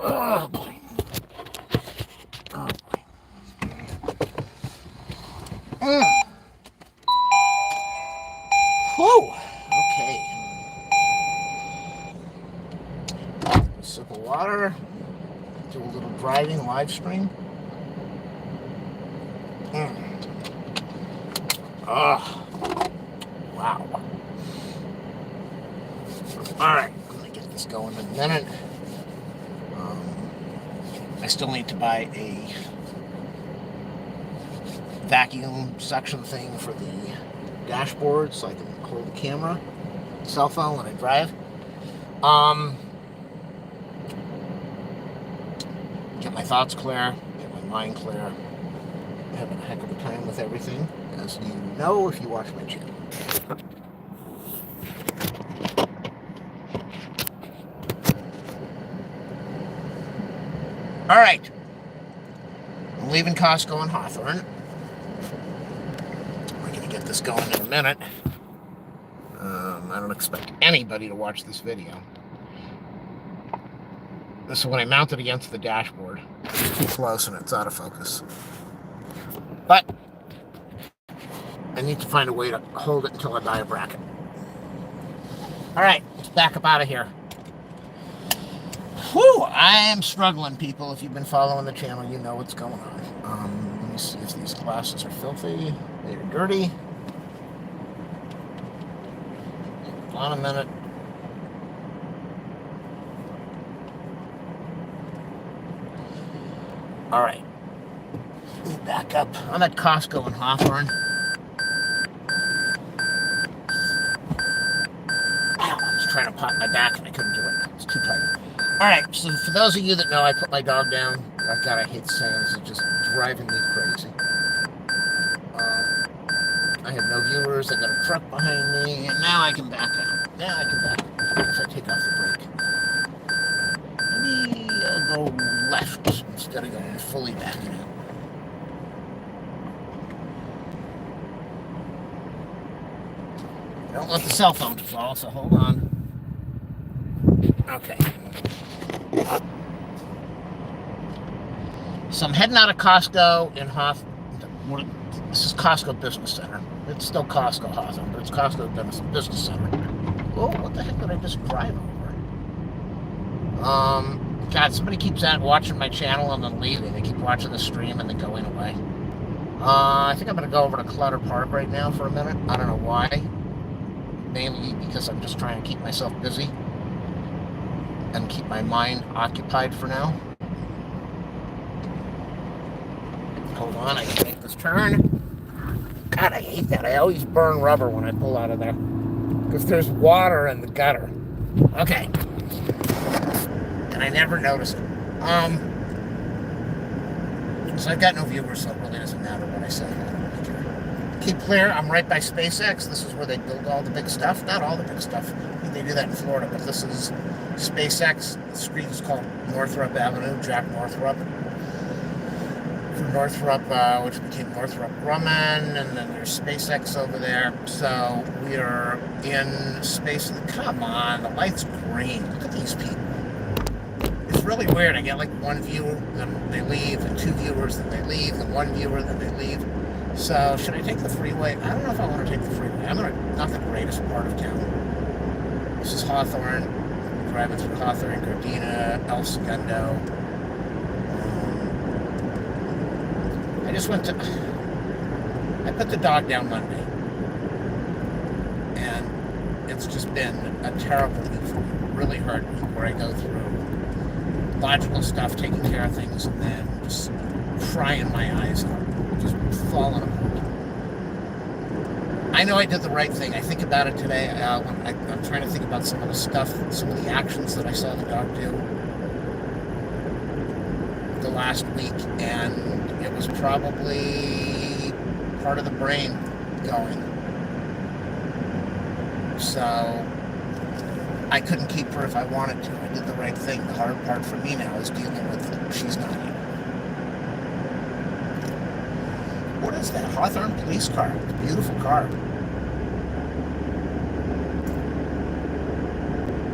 Oh boy. Oh boy. Whew. Okay. A sip of water. Do a little driving live stream. Oh. Wow. Alright, I'm going to get this going in a minute. I still need to buy a vacuum suction thing for the dashboard so I can hold the camera, cell phone when I drive. Get my thoughts clear, get my mind clear. I'm having a heck of a time with everything, as you know if you watch my channel. All right, I'm leaving Costco in Hawthorne. We're going to get this going in a minute. I don't expect anybody to watch this video. This is when I mount it against the dashboard. It's too close and it's out of focus. But I need to find a way to hold it until I buy a bracket. All right, let's back up out of here. Whew, I am struggling, people. If you've been following the channel, you know what's going on. Let me see if these glasses are filthy. They're dirty. Hold on a minute. All right. Let me back up. I'm at Costco in Hawthorne. Ow, I was trying to pop my back and I couldn't do it. It's too tight. All right, so for those of you that know, I put my dog down. God, I hate saying this. It's just driving me crazy. I have no viewers. I got a truck behind me, and now I can back out. Now I can back out if I take off the brake. Maybe I'll go left instead of going fully backing out. I don't want the cell phone to fall, so hold on. Okay. So I'm heading out of Costco in Hawthorne. This is Costco Business Center. It's still Costco Hawthorne, but it's Costco Business Center. Oh, what the heck did I just drive over? God, somebody keeps watching my channel and then leaving. They keep watching the stream and then going away. I think I'm going to go over to Clutter Park right now for a minute. I don't know why. Mainly because I'm just trying to keep myself busy and keep my mind occupied for now. Hold on, I can make this turn. God, I hate that. I always burn rubber when I pull out of there because there's water in the gutter. Okay. And I never notice it. So I've got no viewers, so it really doesn't matter what I say. Keep clear. I'm right by SpaceX. This is where they build all the big stuff. Not all the big stuff. I think they do that in Florida, but this is SpaceX. The street is called Northrop Avenue, Jack Northrop. From Northrop, which became Northrop Grumman, and then there's SpaceX over there. So we are in space. Come on, the light's green. Look at these people. It's really weird. I get like one viewer, then they leave, and two viewers, then they leave, and one viewer, then they leave. So should I take the freeway? I don't know if I want to take the freeway. I'm not the greatest part of town. This is Hawthorne. Driving through Hawthorne, Gardena, El Segundo. I put the dog down Monday. And it's just been a terrible week for me. Really hard week where I go through logical stuff, taking care of things, and then just crying my eyes out. Just falling apart. I know I did the right thing. I think about it today. I'm trying to think about some of the stuff, some of the actions that I saw the dog do the last week, and it was probably part of the brain going. So I couldn't keep her if I wanted to. I did the right thing. The hard part for me now is dealing with she's not here. What is that? Hawthorne police car. It's a beautiful car.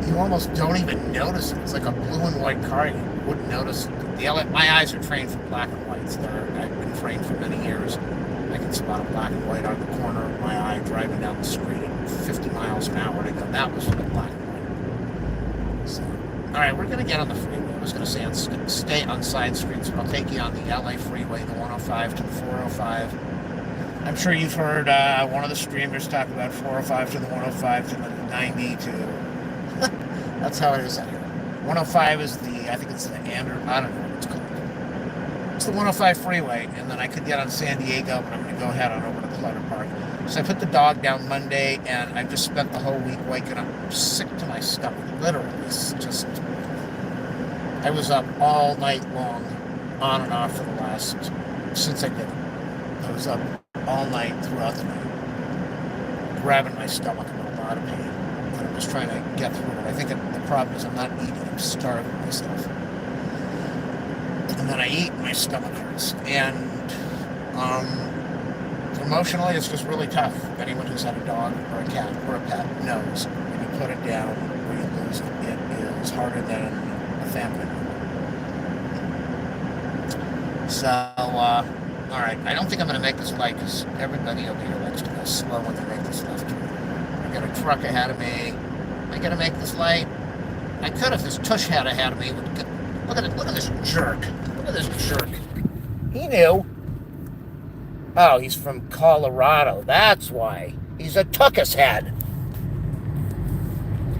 You almost don't even notice it. It's like a blue and white car. You wouldn't notice it. My eyes are trained for black and whites. I've been trained for many years. I can spot a black and white out the corner of my eye driving down the street at 50 miles an hour. And I go, that was for the black and white. So, all right, we're going to get on the freeway. I was going to say stay on side streets, but I'll take you on the LA freeway, the 105 to the 405. I'm sure you've heard one of the streamers talk about 405 to the 105 to the 90 to... That's how it is out here. 105 is I think it's the I don't know what it's called. It's the 105 freeway, and then I could get on San Diego, but I'm going to go head on over to Clutter Park. So I put the dog down Monday, and I've just spent the whole week waking up sick to my stomach. Literally, it's just... I was up all night long, on and off for the last... since I did it. I was up all night throughout the night, grabbing my stomach. I'm in a lot of pain. And I'm just trying to get through it. I think the problem is I'm not eating. I'm starving myself. And then I eat, and my stomach hurts. And emotionally, it's just really tough. Anyone who's had a dog or a cat or a pet knows when you put it down or you lose it, it is harder than a family member. So, all right, I don't think I'm going to make this light because everybody over here likes to go slow when they make this left turn. I got a truck ahead of me. Am I going to make this light? I could if this tush head ahead of me. Look at it. Look at this jerk. Look at this jerk. He knew. Oh, he's from Colorado. That's why. He's a tuckus head.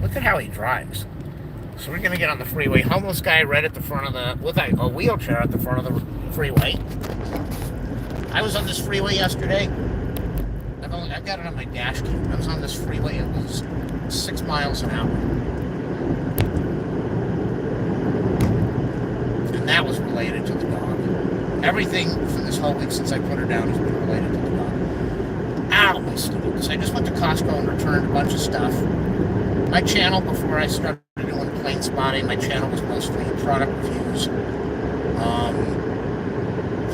Look at how he drives. So we're going to get on the freeway. Homeless guy right at the front of with a wheelchair at the front of the freeway. I was on this freeway yesterday. I've got it on my dash cam. I was on this freeway. It was 6 miles an hour. And that was related to the dog. Everything for this whole week since I put her down has been related to the dog. Ow, my stomach. So I just went to Costco and returned a bunch of stuff. My channel, before I started doing plane spotting, my channel was mostly product reviews.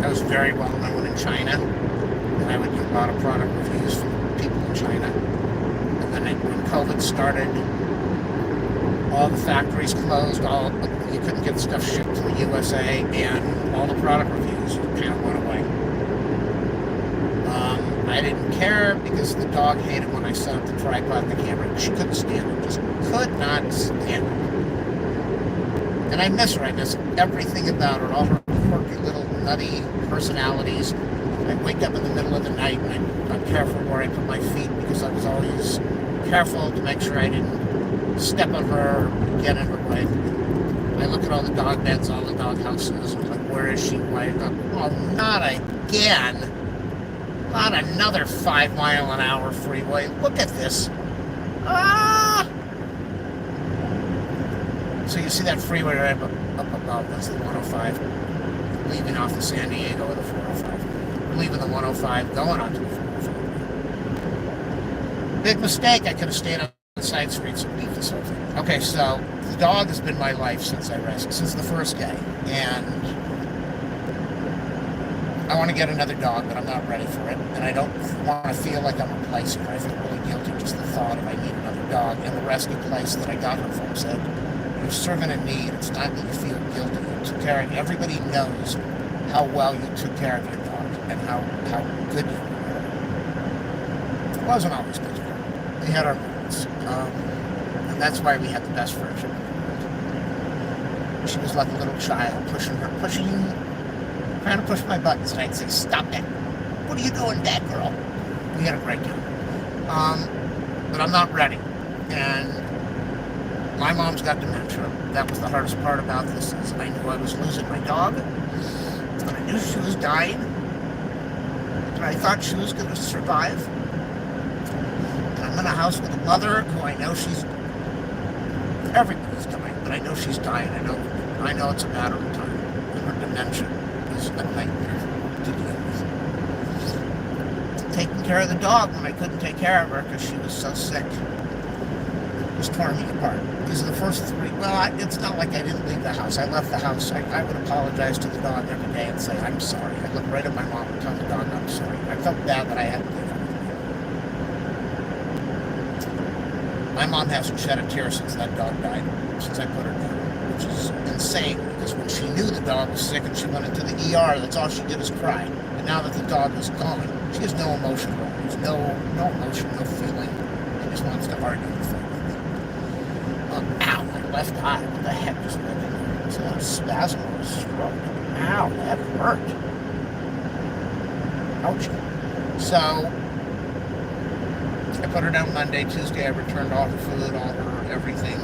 I was very well known in China, and I would do a lot of product reviews from people in China. And then when COVID started, all the factories closed, you couldn't get stuff shipped to the USA, and all the product reviews kind of went away. I didn't care because the dog hated when I set up the tripod and the camera. She couldn't stand it, just could not stand it. And I miss her. I miss everything about her, all her quirky little nutty personalities. I'd wake up in the middle of the night and I'm careful where I put my feet because I was always careful to make sure I didn't step on her or get in her way. I look at all the dog beds, all the dog houses, and I'm like, where is she? Why? Oh, not again. Not another 5 mile an hour freeway. Look at this. Ah! So you see that freeway right up above, that's the 105. Leaving off the San Diego or the 405. We're leaving the 105, going onto the 405. Big mistake, I could have stayed on the side streets and leave this whole thing. Okay, so the dog has been my life since the first day. And I want to get another dog, but I'm not ready for it. And I don't want to feel like I'm replacing her. I feel really guilty just the thought of I need another dog. And the rescue place that I got her from said, you're serving a need. It's not that you feel guilty. You took care of it. Everybody knows how well you took care of your dog and how good you were. It wasn't always good. We had our moments. And that's why we had the best friendship in the world. She was like a little child, trying to push my buttons, and I'd say, stop that. What are you doing, bad girl? We had a great time. But I'm not ready. And my mom's got dementia. That was the hardest part about this, is I knew I was losing my dog, and I knew she was dying, and I thought she was going to survive. And I'm in a house with a mother who I know everybody's dying, but I know she's dying. I know it's a matter of time. And her dementia is a nightmare to deal with. Taking care of the dog when I couldn't take care of her because she was so sick was torn me apart. These are the first 3. Well, it's not like I didn't leave the house. I left the house. I would apologize to the dog every day and say, I'm sorry. I'd look right at my mom and tell the dog I'm sorry. I felt bad that I had to leave her. My mom hasn't shed a tear since that dog died, since I put her down, which is insane, because when she knew the dog was sick and she went into the ER, that's all she did is cry. And now that the dog is gone, she has no emotion. There's no emotion, no feeling. She just wants to argue with me. Ow, my left eye. What the heck just went in there? It's a spasm or a stroke. Ow, that hurt. Ouch. So, I put her down Monday. Tuesday, I returned all her food, all her everything.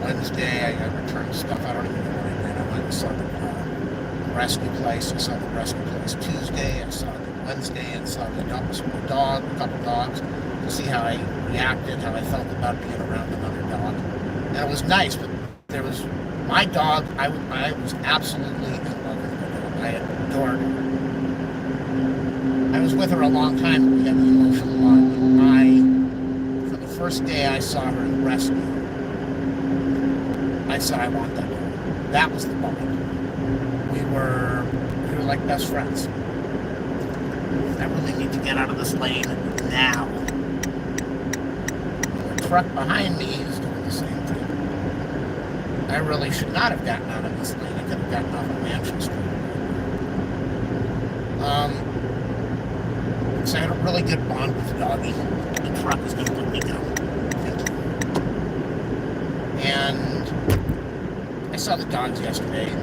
Wednesday, I returned stuff. I don't even know what I did. I went and saw the rescue place. I saw the rescue place Tuesday. I saw it Wednesday and saw the dog, a couple dogs, to see how I reacted, how I felt about being around another dog. And it was nice, but there was my dog. I was absolutely in love with my dog. I adored her. I was with her a long time. We had an emotional bond. For the first day I saw her in rescue, I said, I want that dog. That was the moment. We were like best friends. I really need to get out of this lane now. The truck behind me is doing the same thing. I really should not have gotten out of this lane. I could have gotten off of Mansion Street. So I had a really good bond with the doggy. The truck is going to let me go. Thank you. And I saw the dogs yesterday.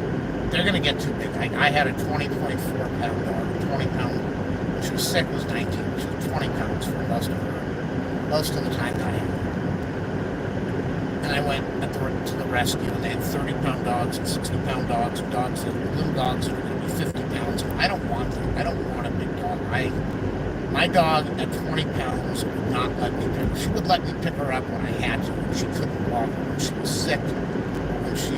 They're going to get too big. I had a 20.4 pound dog. 20 pound. When she was sick, was 19. She was 20 pounds for most of the time that I had her. And I went to the rescue, and they had 30-pound dogs and 60-pound dogs, and little dogs that are going to be 50 pounds. I don't want them. I don't want a big dog. My dog at 20 pounds would not let me pick her. She would let me pick her up when I had to, when she couldn't walk, when she was sick, when she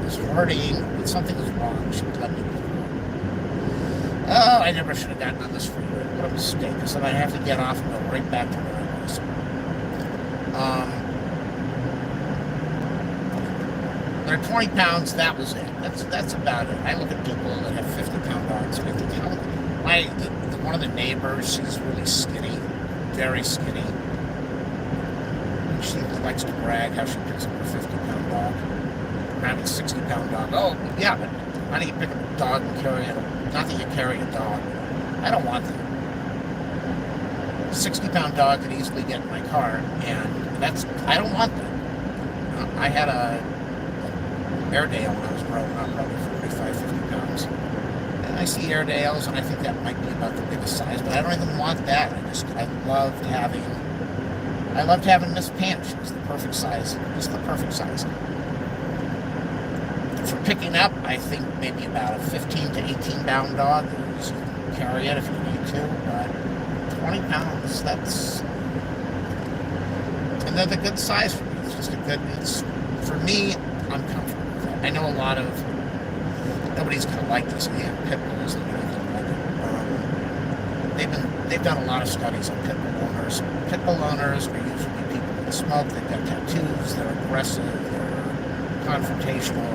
was hurting, when something was wrong, she would let me pick her up. Oh, I never should have gotten on this freeway. What a mistake. I said I'd have to get off and go right back to where I was. They're 20 pounds, that was it. That's about it. I look at people that have 50-pound dogs, and I think, one of the neighbors, she's really skinny, very skinny. She likes to brag how she picks up her 50-pound dog. I'm having a 60-pound dog. Oh, yeah, but how do you pick up a dog and carry it? Not that you carry a dog. I don't want that. A 60-pound dog could easily get in my car, and I don't want that. I had a Airedale when I was growing up, probably 45, 50 pounds. And I see Airedales, and I think that might be about the biggest size, but I don't even want that. I loved having Miss Pam. She was the perfect size, just the perfect size. For picking up, I think maybe about a 15 to 18 pound dog. You can carry it if you need to, but 20 pounds, and they're the good size for me. It's just for me, I'm comfortable. I know a lot of, nobody's going to like this, they have pit bulls and anything like it. They've done a lot of studies on pit bull owners. Pit bull owners are usually people that smoke, they've got tattoos, they're aggressive, they're confrontational,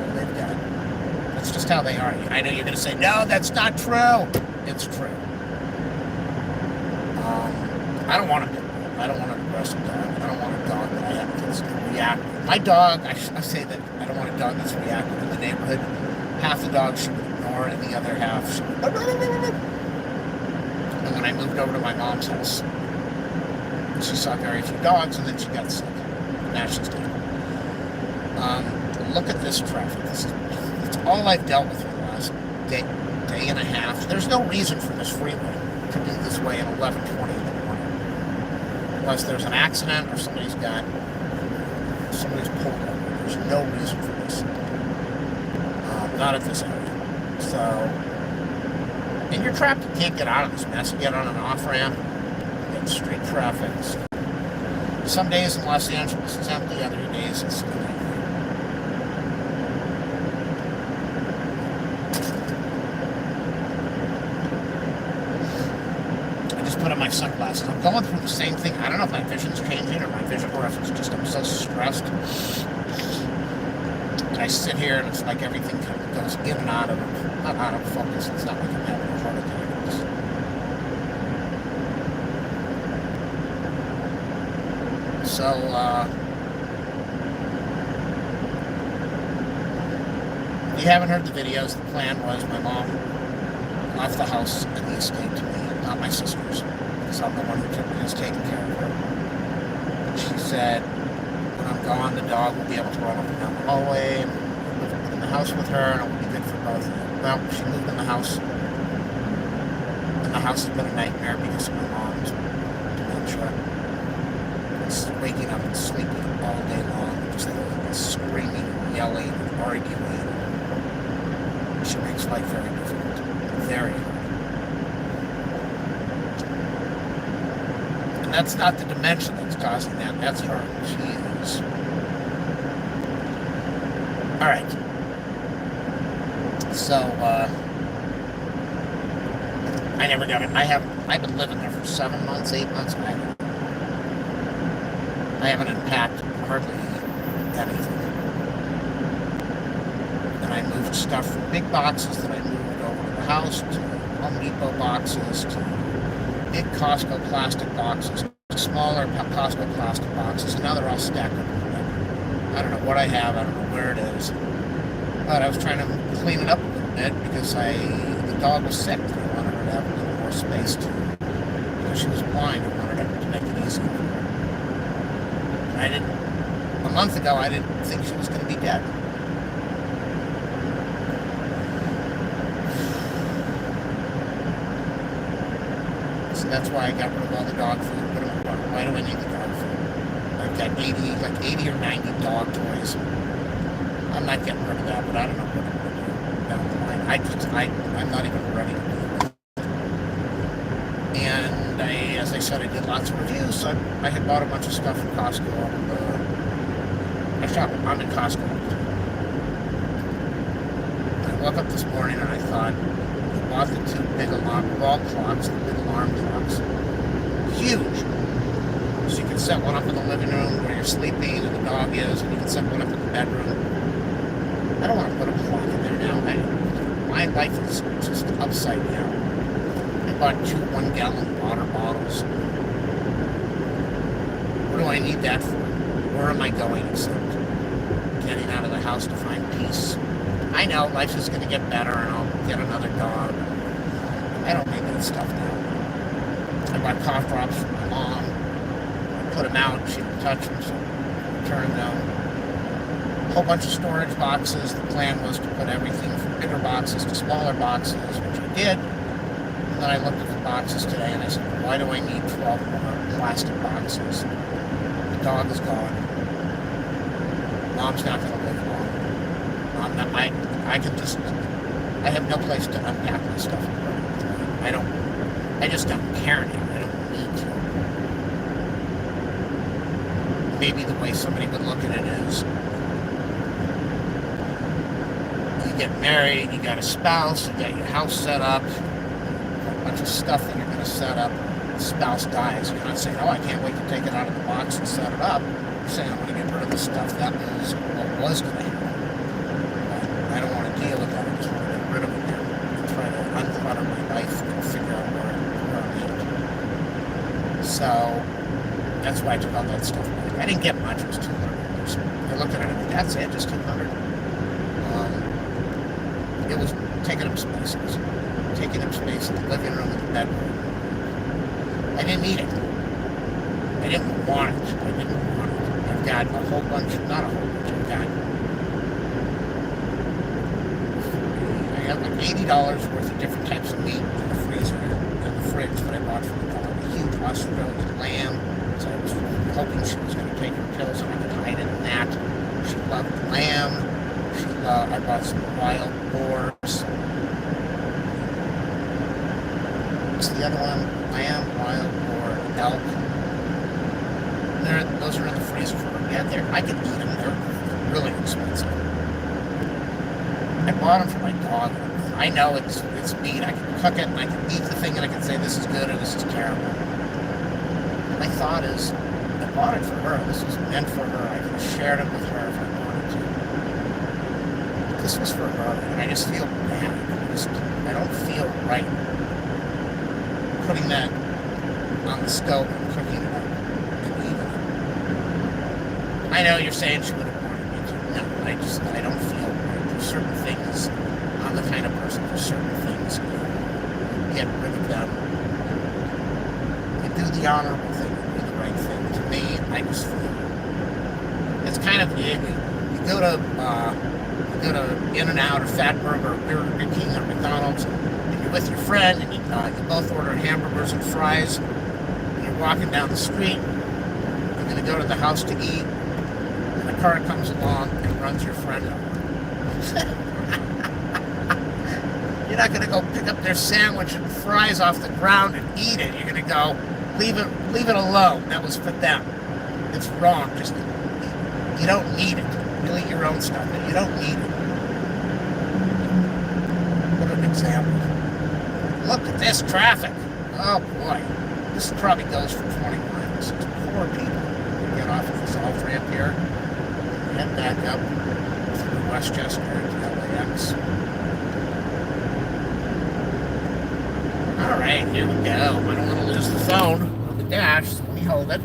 that's just how they are. I know you're going to say, no, that's not true. It's true. I don't want a pit bull. I don't want an aggressive dog. I don't want a dog that I have that's reactive. My dog, I say that I don't want a dog that's reactive in the neighborhood. Half the dogs she would ignore, and the other half she would. And when I moved over to my mom's house, she saw very few dogs, and then she got sick. Now she's dead. Look at this traffic. It's all I've dealt with for the last day and a half. There's no reason for this freeway to be this way at 11:20 in the morning. Unless there's an accident or somebody's pulled over. There's no reason for this. Not at this area. So, and you're trapped. You can't get out of this mess. You get on an off-ramp, you get street traffic. Some days in Los Angeles it's empty, other days it's empty. I just put on my sunglasses. I'm going through the same thing. I don't know if my vision's changing or my vision, or if it's just I'm so stressed. I sit here and it's like everything kind of goes in and not out of focus. It's not like I'm having a heart attack. So, if you haven't heard the videos, the plan was my mom left the house and the estate to me, not my sisters, because I'm the one who is taking care of her. She said, when I'm gone, the dog will be able to run up and down the hallway and live in the house with her, and it will be good for both of them. Well, she moved in the house, and the house has been a nightmare because of my mom's dementia. It's waking up and sleeping all day long, just screaming, yelling, arguing. She makes life very difficult, very hard. And that's not the dementia that's causing that, that's her. She is. Alright. So, I never got it. I've been living there for 7 months, 8 months, and I haven't unpacked hardly anything. And I moved stuff from big boxes that I moved over to the house, to Home Depot boxes, to big Costco plastic boxes, to smaller Costco plastic boxes, and now they're all stacked up. I don't know what I have, I don't know where it is. But I was trying to clean it up a little bit because the dog was sick. I wanted her to have a little more space to, because she was blind. I wanted her to make it easier for her. And a month ago, I didn't think she was going to be dead. So that's why I got rid of all the dog food. Why do I need the dog food? I've got 80 or 90 dog toys. I'm not getting rid of that, but I don't know what I'm going to do down the line. I'm not even ready to do it. And as I said, I did lots of reviews, so I had bought a bunch of stuff from Costco. I'm in Costco. I woke up this morning and I thought, I bought the two big wall clocks, the big alarm clocks. Huge. So you can set one up in the living room where you're sleeping and the dog is, and you can set one up in the bedroom. I don't want to put a clock in there now. My life is just upside down. I bought 2 1-gallon water bottles. What do I need that for? Where am I going except getting out of the house to find peace? I know life is going to get better and I'll get another dog. I don't need that stuff now. I bought cough drops for my mom. I put them out. She didn't touch them, so I turned them. A whole bunch of storage boxes. The plan was to put everything from bigger boxes to smaller boxes, which I did. And then I looked at the boxes today and I said, why do I need 12 more plastic boxes? The dog is gone. Mom's not going to live long. I have no place to unpack my stuff. I just don't care now. I don't need to. Maybe the way somebody would look at it is, you get married, you got a spouse, you got your house set up, a bunch of stuff that you're going to set up. The spouse dies. You're not saying, oh, I can't wait to take it out of the box and set it up. You're saying, I'm going to get rid of the stuff. That was what was going to happen. I don't want to deal with that. I just want to get rid of it now and try to unclutter my life and figure out where I'm at. So that's why I took all that stuff back. I didn't get much. It was $200. I looked at it and that's it, just $200. It was taking up space. It was taking up space in the living room and the bedroom. I didn't need it. I didn't want it. I've got a whole bunch, not a whole bunch, I got like $80 worth of different types of meat in the freezer and the fridge that I bought from the dog. A huge Australian lamb. So I was hoping she was going to take her pills and I could hide it in that. She loved lamb. I bought some wild boars. What's the other one? Lamb, wild boar, elk. Those are in the freezer for her. Yeah, I could eat them. They're really expensive. I bought them for my dog. I know it's meat. I can cook it and I can eat the thing and I can say this is good or this is terrible. My thought is, I bought it for her. This was meant for her. I could have shared it with her if I wanted to. This was for her, and I just feel bad. I don't feel right putting that on the stove and cooking it up and eating it. I know you're saying she would have wanted me to. No, I don't feel like there's certain things. I'm the kind of person, there's certain things, get rid of them. You do the honorable thing, you do the right thing. To me, I just feel it's kind of, you go to In-N-Out or Fatburger or Burger King or McDonald's, and you're with your friend, and you both order hamburgers and fries, and you're walking down the street, you're going to go to the house to eat, and a car comes along and runs your friend over. You're not going to go pick up their sandwich and fries off the ground and eat it. You're going to go, leave it alone. That was for them. It's wrong. Just, you don't need it. You'll eat your own stuff, but you don't need it. What an example. Look at this traffic. Oh boy. This probably goes for 20 miles. It's poor people. Get off of this off ramp here. Head back up through Westchester to LAX. Alright, here we go. I don't want to lose the phone on the dash, so let me hold it.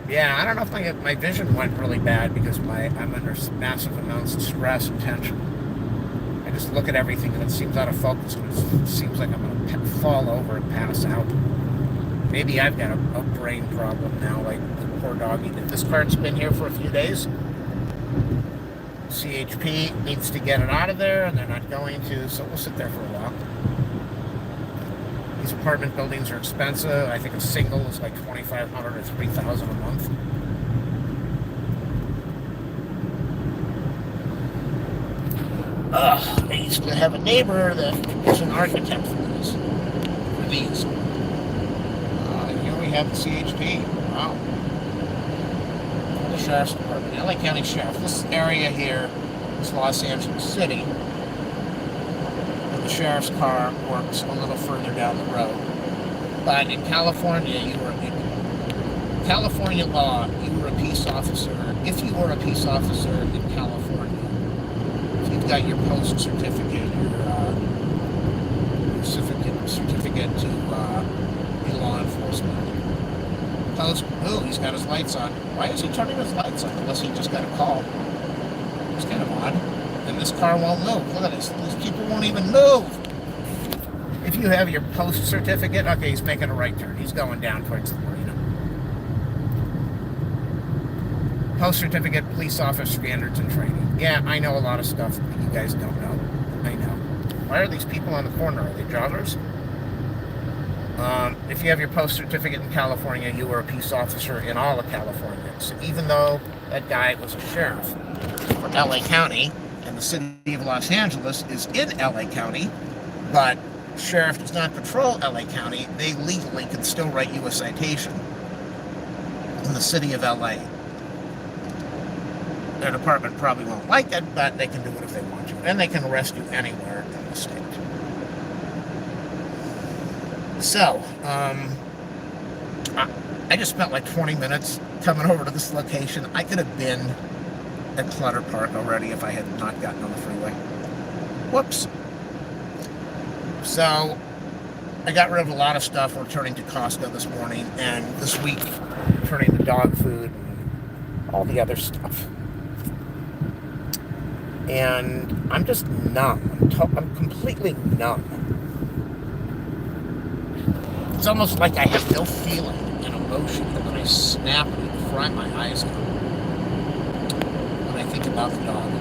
Yeah, I don't know if my vision went really bad because I'm under massive amounts of stress and tension. I just look at everything and it seems out of focus, and it seems like I'm going to fall over and pass out. Maybe I've got a brain problem now, like the poor doggy did. This cart's been here for a few days. CHP needs to get it out of there, and they're not going to, so we'll sit there for a while. These apartment buildings are expensive. I think a single is like $2,500 or $3,000 a month. I used to have a neighbor that was an architect for these. Here we have the CHP. Wow. The Sheriff's Department, LA County Sheriff. This area here is Los Angeles City. The sheriff's car works a little further down the road. But in California, California law, you were a peace officer. If you were a peace officer in California, if you've got your post certificate, your certificate to be law enforcement. Oh, he's got his lights on. Why is he turning his lights on? Unless he just got a call. It's kind of odd. And this car won't move. Look at this. These people won't even move. If you have your post certificate, okay, he's making a right turn. He's going down towards the marina. Post certificate, police officer standards and training. Yeah, I know a lot of stuff that you guys don't know. I know. Why are these people on the corner? Are they joggers? If you have your post certificate in California, you were a peace officer in all of California. So even though that guy was a sheriff for LA County, and the city of Los Angeles is in LA County, but the sheriff does not patrol LA County, they legally can still write you a citation in the city of LA. Their department probably won't like it, but they can do it if they want to. And they can arrest you anywhere in the state. So, I just spent like 20 minutes coming over to this location. I could have been at Clutter Park already if I had not gotten on the freeway. Whoops. So, I got rid of a lot of stuff returning to Costco this morning, and this week returning the dog food and all the other stuff. And I'm just numb. I'm completely numb. It's almost like I have no feeling and emotion, and then I snap and cry my eyes out when I think about the dog.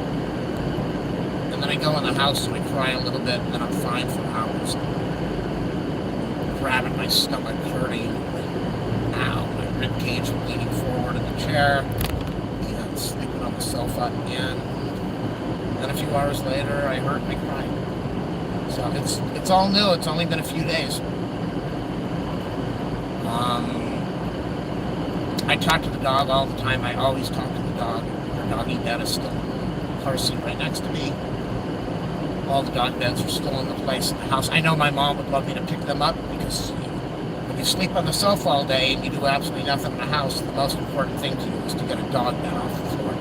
And then I go in the house and I cry a little bit, and then I'm fine for hours. Grabbing my stomach, hurting. Ow, my rib cage leaning forward in the chair. And sleeping on the sofa again. Then a few hours later, I hurt and I cried. So it's all new. It's only been a few days. I talk to the dog all the time. I always talk to the dog. Her doggy bed is still in the car seat right next to me. All the dog beds are still in the place in the house. I know my mom would love me to pick them up because when you sleep on the sofa all day and you do absolutely nothing in the house, the most important thing to you is to get a dog bed off the floor.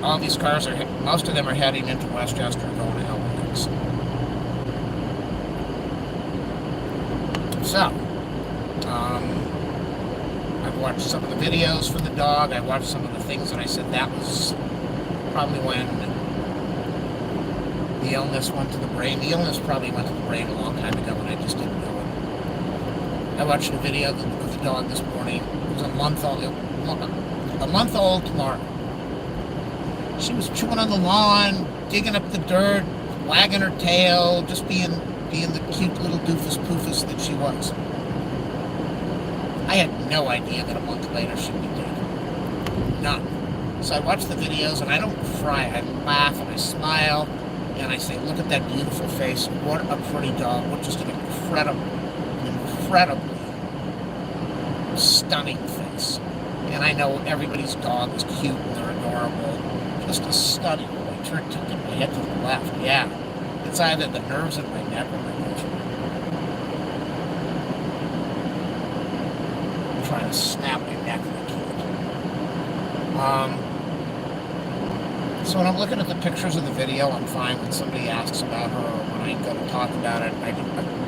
All these cars most of them are heading into Westchester and going to LAX. So, I've watched some of the videos for the dog. I watched some of the things, and I said that was probably when the illness went to the brain. The illness probably went to the brain a long time ago, and I just didn't know it. I watched a video of the dog this morning. It was a month old tomorrow. She was chewing on the lawn, digging up the dirt, wagging her tail, just being the cute little doofus-poofus that she was. I had no idea that a month later she'd be dead. None. So I watch the videos, and I don't cry. I laugh, and I smile, and I say, look at that beautiful face. What a pretty dog. What just an incredibly stunning face. And I know everybody's dog is cute, and they're adorable. Just a stunning. I turned to my head to the left. Yeah. It's either the nerves in my neck or my vision. I'm trying to snap my neck and I can't. So when I'm looking at the pictures of the video, I'm fine. When somebody asks about her or when I go to talk about it, I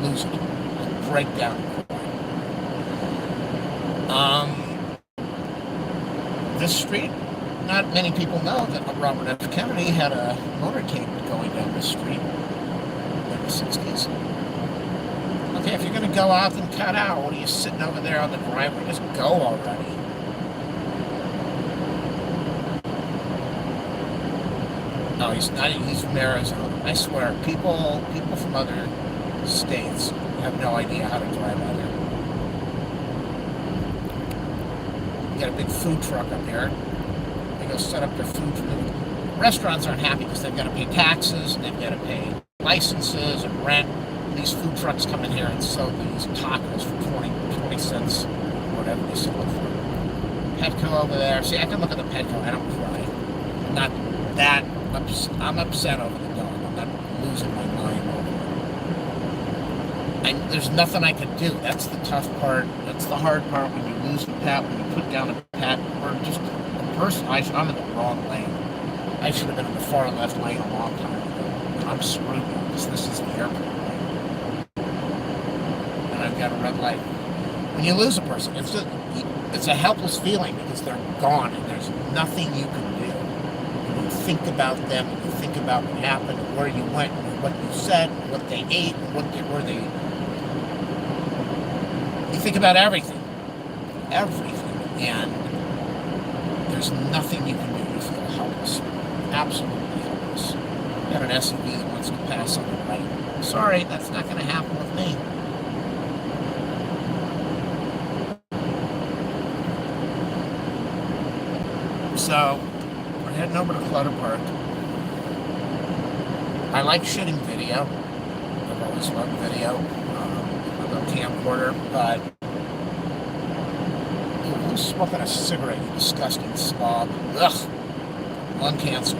lose it. I break down and cry. This street, not many people know that Robert F. Kennedy had a motorcade going down this street in the 60s. Okay, if you're going to go out, then cut out. What are you sitting over there on the driveway? Just go already. No, he's not. He's from Arizona. I swear, people from other states have no idea how to drive out here. You got a big food truck up here. They go set up their food truck. Restaurants aren't happy because they've got to pay taxes and they've got to pay licenses and rent. And these food trucks come in here and sell these tacos for 20 cents, whatever they sell it for. Petco over there. See, I can look at the Petco. I don't cry. I'm not that upset. I'm upset over the dog. I'm not losing my mind over it. There's nothing I can do. That's the tough part. That's the hard part when you lose the pet, when you put down a pet, or just a person. I'm in the wrong lane. I should have been in the far left lane a long time ago. I'm screwed because this is the airport lane. And I've got a red light. When you lose a person, it's a helpless feeling because they're gone and there's nothing you can do. And you think about them, and you think about what happened, and where you went, and what you said, and what they ate, and where they. You think about everything, and there's nothing you can do. You feel helpless, absolutely helpless. You got an SUV that wants to pass on the right. Sorry, that's not going to happen with me. So, we're heading over to Clutter Park. I like shooting video. I've always loved video. I love camcorder, but who's smoking a cigarette, you disgusting slob? Ugh, lung cancer.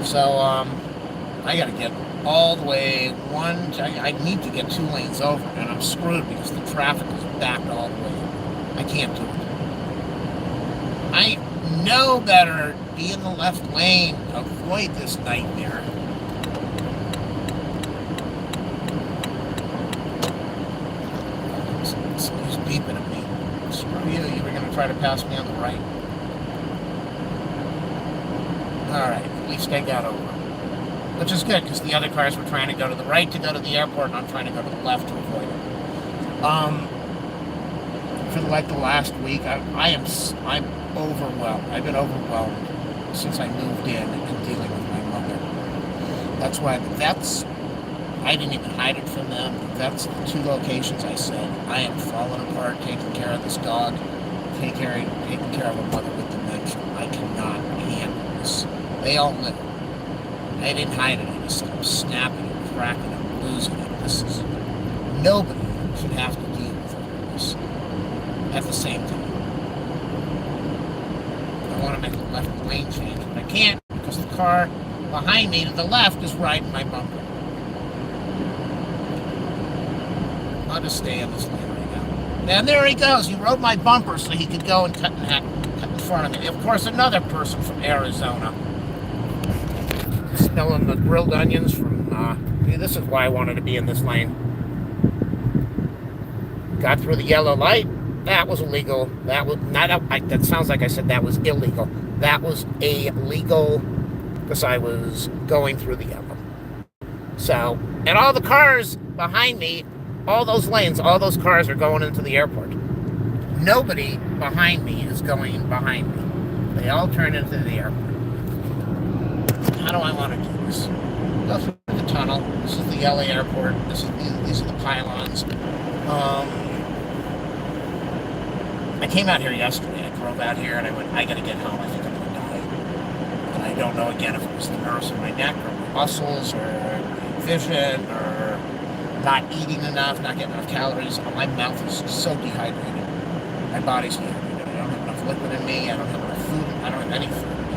So, I gotta get all the way I need to get 2 lanes over, and I'm screwed because the traffic is backed all the way. I can't do it. I know better. Be in the left lane. Avoid this nightmare. He's beeping at me. Screw you. You were going to try to pass me on the right. Alright, at least I got over. Which is good, because the other cars were trying to go to the right to go to the airport, and I'm trying to go to the left to avoid it. For like the last week, I'm overwhelmed. I've been overwhelmed since I moved in and dealing with my mother. That's why I didn't even hide it from them. That's the 2 locations I said, I am falling apart taking care of this dog, taking care of a mother with dementia. I cannot handle this. They all live. I didn't hide it. I just said, I'm snapping and cracking and losing it. Nobody should have to deal with all this at the same time. I want to make a left lane change, but I can't because the car behind me to the left is riding my bumper. I'll just stay in this lane right now. And there he goes. He rode my bumper so he could go and cut in front of me. Of course, another person from Arizona. Smelling the grilled onions from See, this is why I wanted to be in this lane. Got through the yellow light. That was illegal. That was not. That sounds like I said that was illegal. That was illegal because I was going through the yellow. So, and all the cars behind me, all those lanes, all those cars are going into the airport. Nobody behind me is going behind me. They all turn into the airport. How do I want to do this? Go through the tunnel. This is the LA airport. These are the pylons. I came out here yesterday. I drove out here and I went, I gotta get home. I think I'm gonna die. And I don't know again if it was the nerves in my neck or my muscles or vision or not eating enough, not getting enough calories. My mouth is so dehydrated. My body's dehydrated. I don't have enough liquid in me. I don't have enough food. I don't have any food in me.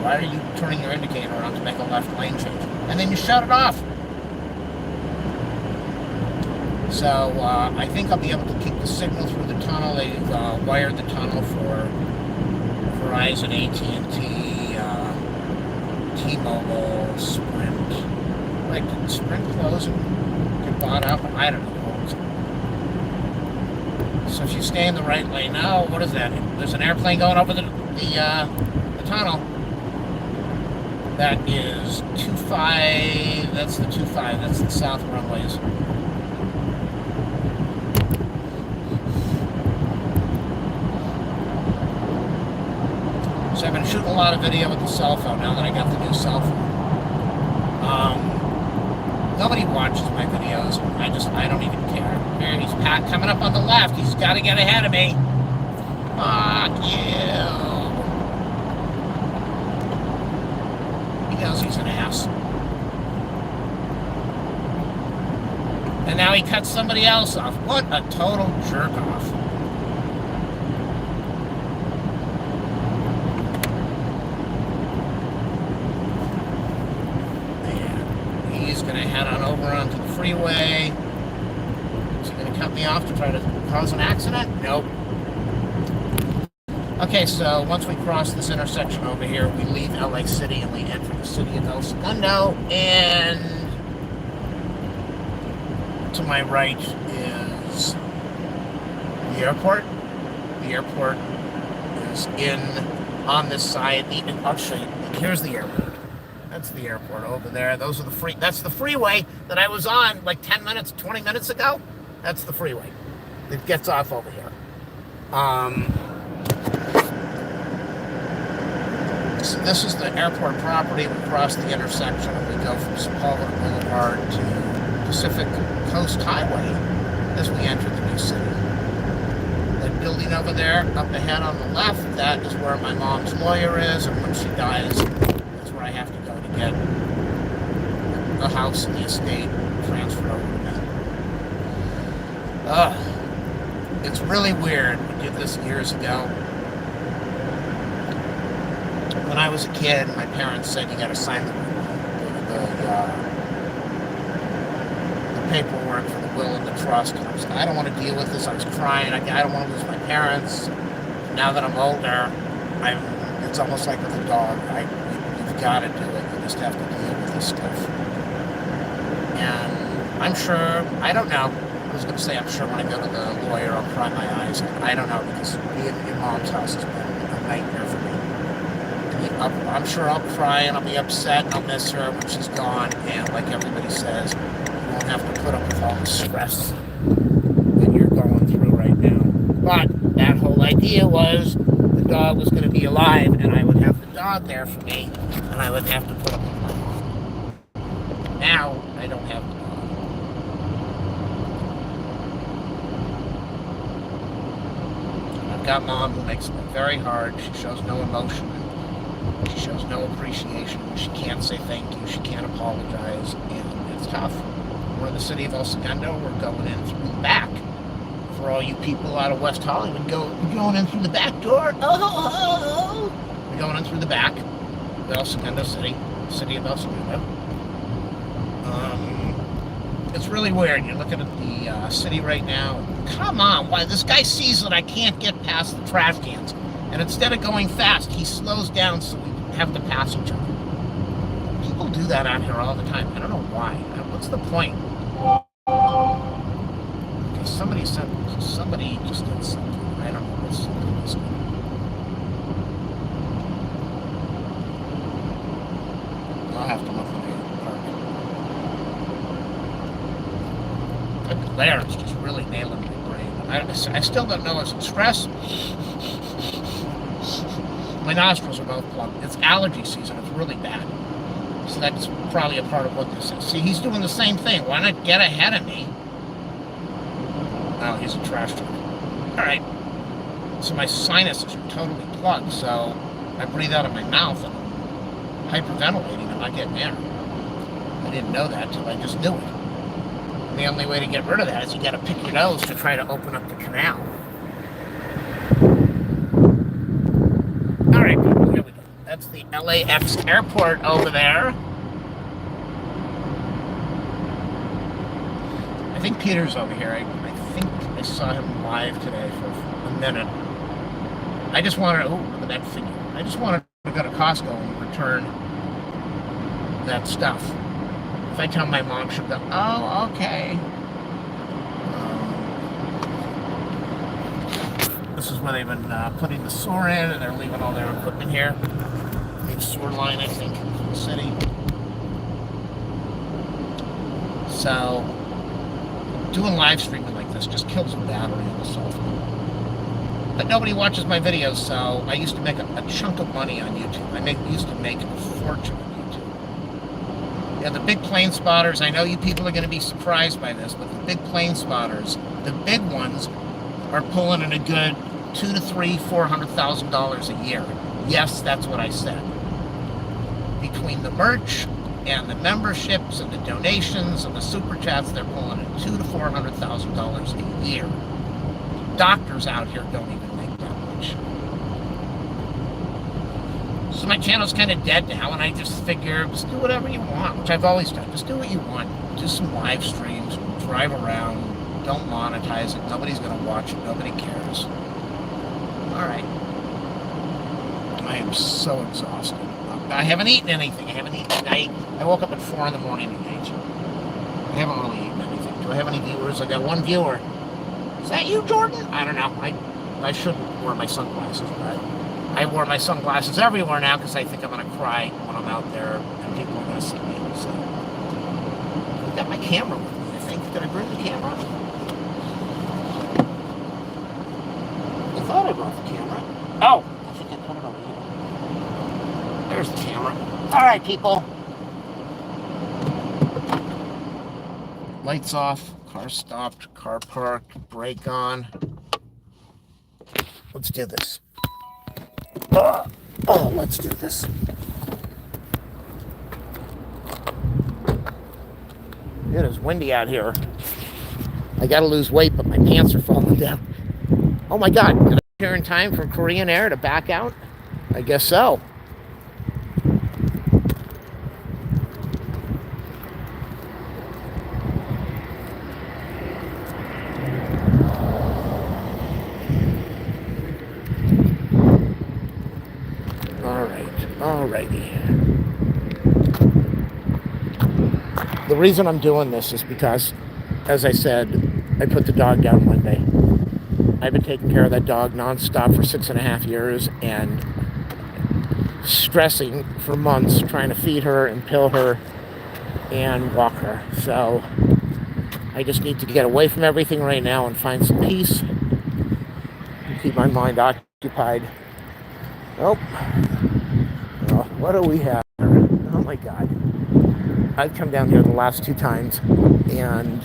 Why are you turning your indicator on to make a left lane change? And then you shut it off. So I think I'll be able to keep the signal through the tunnel. They wired the tunnel for Verizon, AT&T, T-Mobile, Sprint. Like, did Sprint close and get bought up? I don't know. So if you stay in the right lane now, what is that? There's an airplane going over the tunnel. That is 25. That's the 25. That's the south runways. So I've been shooting a lot of video with the cell phone now that I got the new cell phone. Nobody watches my videos. I don't even care. Here, he's coming up on the left. He's got to get ahead of me. Fuck you. He knows he's an ass. And now he cuts somebody else off. What a total jerk off. He's going to head on over onto the freeway. Is he going to cut me off to try to cause an accident? Nope. Okay, so once we cross this intersection over here, we leave LA City and we enter the city of El Segundo. And to my right is the airport. The airport is on this side. I'll show you. Here's the airport. That's the airport over there. Those are that's the freeway that I was on like 10 minutes, 20 minutes ago. That's the freeway. It gets off over here. So this is the airport property. We cross the intersection and we go from Sepulveda Boulevard to Pacific Coast Highway as we enter the new city. That building over there, up ahead on the left, that is where my mom's lawyer is, and when she dies, that's where I have to go to get the house and the estate transferred over to me. It's really weird. We did this years ago. When I was a kid, my parents said you got to sign the paperwork for the will and the trust. And I was like, I don't want to deal with this. I was crying. I don't want to lose my parents. Now that I'm older, it's almost like with a dog. You've got to do it. You just have to deal with this stuff. And I'm sure, I don't know. I was going to say, I'm sure when I go to the lawyer, I'll cry my eyes out. I don't know, because being in Mom's house has been a nightmare for me. I'm sure I'll cry and I'll be upset and I'll miss her when she's gone. And like everybody says, you won't have to put up with all the stress that you're going through right now. But that whole idea was the dog was going to be alive and I would have the dog there for me and I wouldn't have to put up with my mom. Now, I don't have the dog. I've got Mom who makes it very hard. She shows no emotion. She shows no appreciation. She can't say thank you. She can't apologize. And it's tough. We're in the city of El Segundo. We're going in through the back. For all you people out of West Hollywood, we're going in through the back door. Oh! We're going in through the back of El Segundo City. City of El Segundo. It's really weird. You're looking at the city right now. Come on. Why? This guy sees that I can't get past the trash cans. And instead of going fast, he slows down so we have to pass each other. People do that out here all the time. I don't know why. What's the point? Okay, somebody just did something. I don't know what's this. I'll have to look at the park. The glare is just really nailing my brain. I still don't know, is it stress? My nostrils are both plugged. It's allergy season. It's really bad. So that's probably a part of what this is. See, he's doing the same thing. Why not get ahead of me? Oh, he's a trash truck. All right. So my sinuses are totally plugged. So I breathe out of my mouth and I'm hyperventilating. I'm not getting air. I didn't know that till I just knew it. And the only way to get rid of that is you got to pick your nose to try to open up the canal. All right, people, here we go. That's the LAX airport over there. I think Peter's over here. I think I saw him live today for a minute. I just wanted to, look at that figure. I just wanted to go to Costco and return that stuff. If I tell my mom, she'll go, oh, okay. This is where they've been putting the sewer in, and they're leaving all their equipment here. Big sewer line, I think, from the city. So, doing live streaming like this just kills the battery on the cell phone. But nobody watches my videos, so I used to make a chunk of money on YouTube. I used to make a fortune on YouTube. Yeah, the big plane spotters, I know you people are going to be surprised by this, but the big plane spotters, the big ones, are pulling in a good $200,000 to $400,000 a year. Yes, that's what I said. Between the merch and the memberships and the donations and the super chats, they're pulling in $200,000 to $400,000 a year. Doctors out here don't even make that much. So my channel's kind of dead now, and I just figure, just do whatever you want, which I've always done. Just do what you want. Do some live streams, drive around, don't monetize it. Nobody's going to watch it. Nobody cares. All right. I am so exhausted. I haven't eaten anything. I woke up at 4 in the morning and ate. I haven't really eaten anything. Do I have any viewers? I got one viewer. Is that you, Jordan? I don't know. I shouldn't wear my sunglasses, but I wear my sunglasses everywhere now because I think I'm going to cry when I'm out there and people are going to see me. So I got my camera with me, I think. Did I bring the camera? I thought I brought the camera. Oh, I think I put it over here. There's the camera. All right, people. Lights off, car stopped, car parked, brake on. Let's do this. Let's do this. It is windy out here. I gotta lose weight, but my pants are falling down. Oh my God, did I get here in time for Korean Air to back out? I guess so. Alrighty. The reason I'm doing this is because, as I said, I put the dog down Monday. I've been taking care of that dog nonstop for 6.5 years and stressing for months trying to feed her and pill her and walk her. So I just need to get away from everything right now and find some peace and keep my mind occupied. Oh, what do we have here? Oh my God. I've come down here the last 2 times and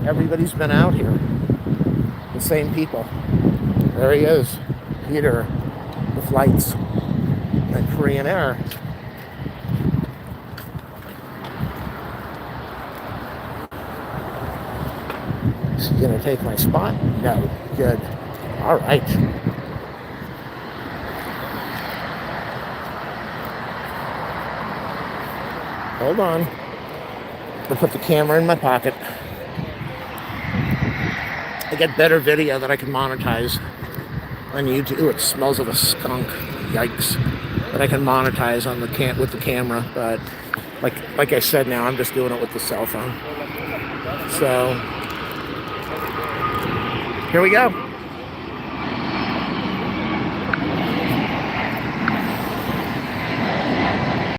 everybody's been out here. The same people. There he is, Peter, the flights at Korean Air. Is he gonna take my spot? No. Good. All right. Hold on. I'll put the camera in my pocket. I get better video that I can monetize on YouTube. Ooh, it smells of a skunk. Yikes. That I can monetize on the with the camera, but Like I said, now I'm just doing it with the cell phone. So here we go.